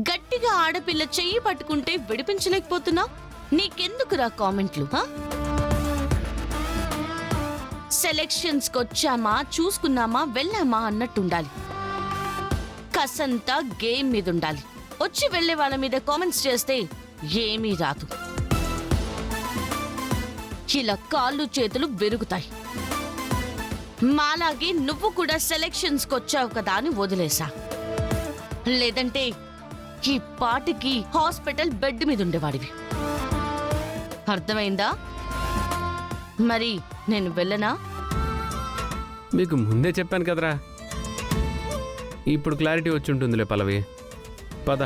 గట్టిగా ఆడపిల్ల చెయ్యి పట్టుకుంటే విడిపించలేకపోతున్నా? నీకెందుకురా కామెంట్లు? సెలెక్షన్స్ కొచ్చామా, చూసుకున్నామా, వెళ్ళామా అన్నట్టుండాలి. కసంతా గేమ్ మీద ఉండాలి. వచ్చి వెళ్లే వాళ్ళ మీద కామెంట్స్ చేస్తే ఏమీ రాదు. ఇలా కాళ్ళు చేతులు విరుగుతాయి. మాలాగే నువ్వు కూడా సెలెక్షన్స్ కొచ్చావు కదా అని వదిలేసా. లేదంటే ఈ పాటికి హాస్పిటల్ బెడ్ మీద ఉండేవాడివి. అర్థమైందా? మరి నేను వెళ్ళనా? మీకు ముందే చెప్పాను కదరా. ఇప్పుడు క్లారిటీ వచ్చి ఉంటుందిలే పల్లవి. పద.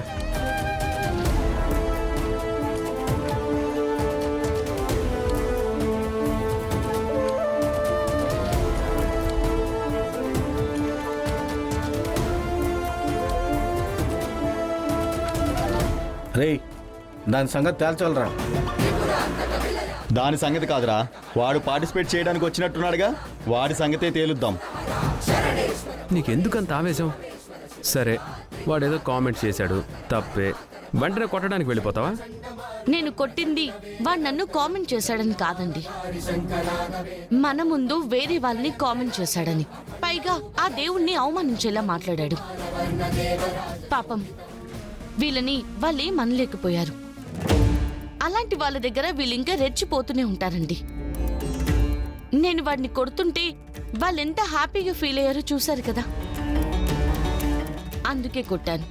రే, దాని సంగతి తేల్చాలరా. దాని సంగతి కాదురా, వాడు పార్టిసిపేట్ చేయడానికి వచ్చినట్టున్నాడుగా, వాడి సంగతే తేలుద్దాం. నీకెందుకంత ఆవేశం? సరే, వాడేదో కామెంట్ చేశాడు, తప్పే. వెంటనే కొట్టడానికి వెళ్ళిపోతావా? నేను కొట్టింది వాడు నన్ను కామెంట్ చేశాడని కాదండి, మన ముందు వేరే వాళ్ళని కామెంట్ చేశాడని. పైగా ఆ దేవుణ్ణి అవమానించేలా మాట్లాడాడు. పాపం వీళ్ళని వాళ్ళేం అనలేకపోయారు. అలాంటి వాళ్ళ దగ్గర వీళ్ళింకా రెచ్చిపోతూనే ఉంటారండి. నేను వాడిని కొడుతుంటే వాళ్ళెంత హ్యాపీగా ఫీల్ అయ్యారో చూశారు కదా. అందుకే కొట్టాను,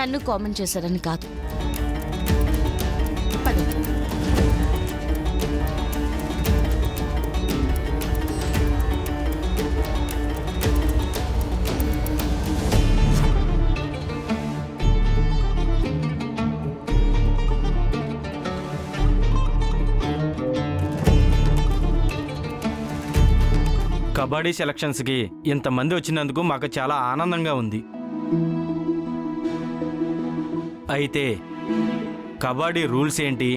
నన్ను కామెంట్ చేశారని కాదు. పద. కబడ్డీ సెలక్షన్స్కి ఇంతమంది వచ్చినందుకు మాకు చాలా ఆనందంగా ఉంది. అయితే కబడ్డీ రూల్స్ ఏంటి,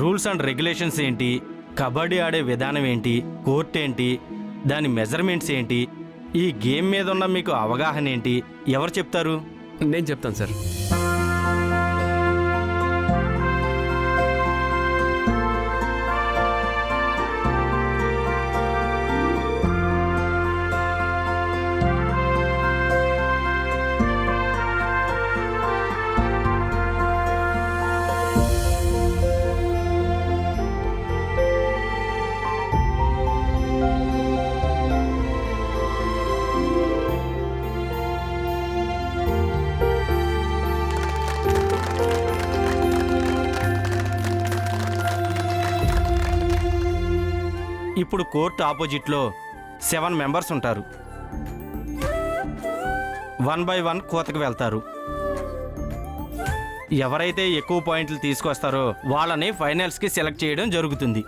రూల్స్ అండ్ రెగ్యులేషన్స్ ఏంటి, కబడ్డీ ఆడే విధానం ఏంటి, కోర్ట్ ఏంటి, దాని మెజర్మెంట్స్ ఏంటి, ఈ గేమ్ మీద ఉన్న మీకు అవగాహన ఏంటి, ఎవరు చెప్తారు? నేను చెప్తాను సార్. ఇప్పుడు కోర్టు ఆపోజిట్లో 7 మెంబర్స్ ఉంటారు. 1 by 1 కోతకు వెళ్తారు. ఎవరైతే ఎక్కువ పాయింట్లు తీసుకొస్తారో వాళ్ళని ఫైనల్స్కి సెలెక్ట్ చేయడం జరుగుతుంది.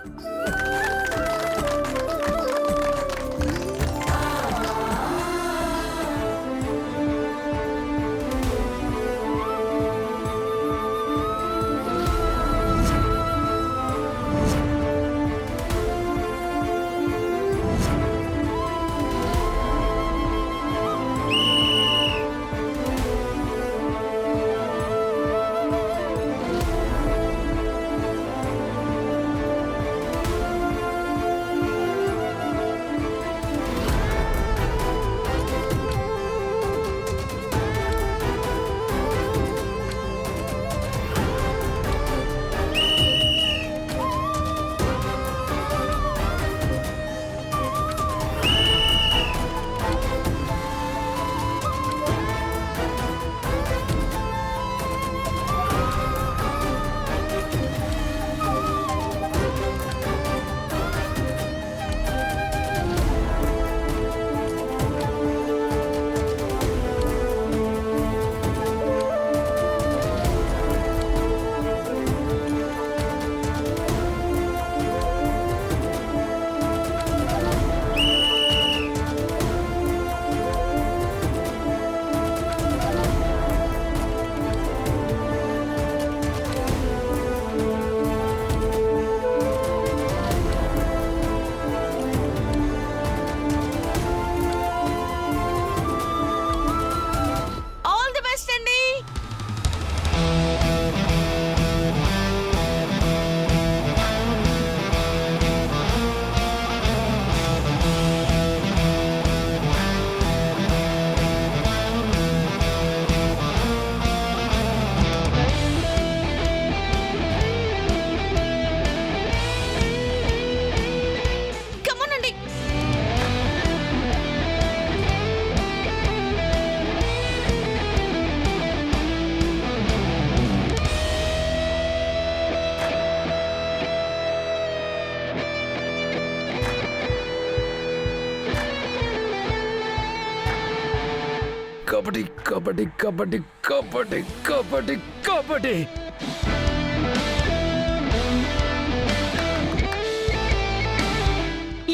కబడ్డీ కబడ్డీ కబడ్డీ కబడ్డీ కబడ్డీ కబడ్డీ.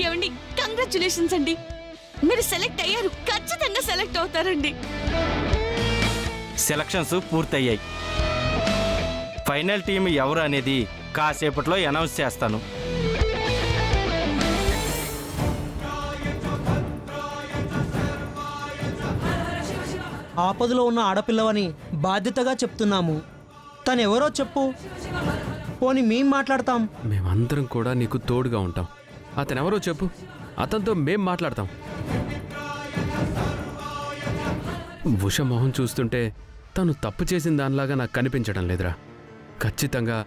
ఏమండి, కంగ్రాచులేషన్స్ అండి, మీరు సెలెక్ట్ అయ్యారు. ఖచ్చితంగా సెలెక్ట్ అవుతారండి. సెలక్షన్స్ పూర్తయ్యాయి. ఫైనల్ టీం ఎవరు అనేది కాసేపట్లో అనౌన్స్ చేస్తాను. ఆపదలో ఉన్న ఆడపిల్లవని బాధ్యతగా చెప్తున్నాము. తనెవరో చెప్పు, పోని మేం మాట్లాడతాం. మేమందరం కూడా నీకు తోడుగా ఉంటాం. అతనెవరో చెప్పు, అతనితో మేం మాట్లాడతాం. ఉష మొహం చూస్తుంటే తను తప్పు చేసిన దానిలాగా నాకు కనిపించడం లేదురా. ఖచ్చితంగా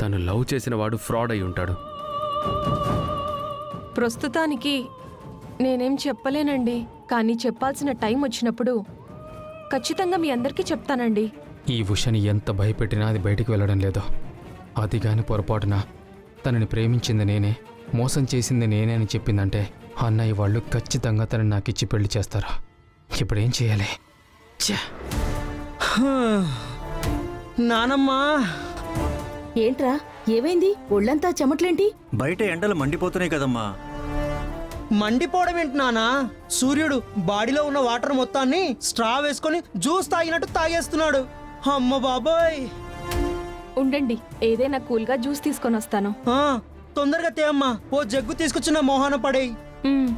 తను లవ్ చేసిన వాడు ఫ్రాడ్ అయి ఉంటాడు. ప్రస్తుతానికి నేనేం చెప్పలేనండి, కానీ చెప్పాల్సిన టైం వచ్చినప్పుడు ఖచ్చితంగా మీ అందరికీ చెప్తానండి. ఈ ఉషని ఎంత భయపెట్టినా అది బయటికి వెళ్ళడం లేదు. అది కాని పొరపాటున తనని ప్రేమించింది నేనే, మోసం చేసింది నేనే అని చెప్పిందంటే అన్నయ్య వాళ్ళు ఖచ్చితంగా తనని నాకిచ్చి పెళ్లి చేస్తారు. ఇప్పుడేం చేయాలి? ఛే! నానమ్మా, ఏంట్రా ఏమైంది? ఒళ్ళంతా చెమట్లేంటి? బయట ఎండలు మండిపోతున్నాయి కదమ్మా. మండిపోవడం ఏంటి నానా? సూర్యుడు బాడీలో ఉన్న వాటర్ మొత్తాన్ని స్ట్రా వేసుకొని జ్యూస్ తాగినట్టు తాగేస్తున్నాడు. అమ్మ బాబోయ్! ఉండండి, ఏదైనా కూల్గా జ్యూస్ తీసుకొని వస్తాను. ఆ, తొందరగా తేమ్మా. ఓ జగ్గు తీసుకొచ్చిన మోహన పడేయి. మ్మ్.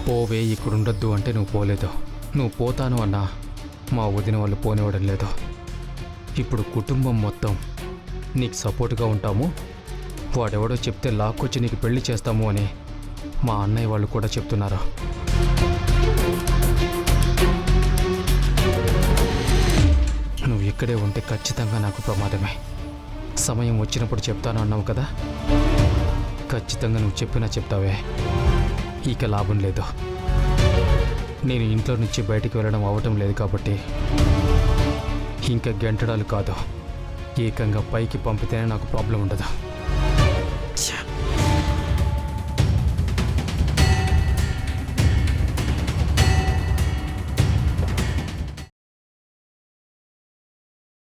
పోవే, ఇక్కడుండొద్దు అంటే నువ్వు పోలేదు. నువ్వు పోతాను అన్నా మా వదిన వాళ్ళు పోనివ్వడం లేదు. ఇప్పుడు కుటుంబం మొత్తం నీకు సపోర్ట్గా ఉంటాము. వాడెవడో చెప్తే లాక్కొచ్చి నీకు పెళ్లి చేస్తాము అని మా అన్నయ్య వాళ్ళు కూడా చెప్తున్నారు. నువ్వు ఇక్కడే ఉంటే ఖచ్చితంగా నాకు ప్రమాదమే. సమయం వచ్చినప్పుడు చెప్తాను అన్నావు కదా, ఖచ్చితంగా నువ్వు చెప్పినా చెప్తావే. ఇక లాభం లేదు. నేను ఇంట్లో నుంచి బయటికి వెళ్ళడం అవ్వటం లేదు కాబట్టి ఇంకా గంటడాలు కాదు, ఏకంగా పైకి పంపితేనే నాకు ప్రాబ్లం ఉండదు.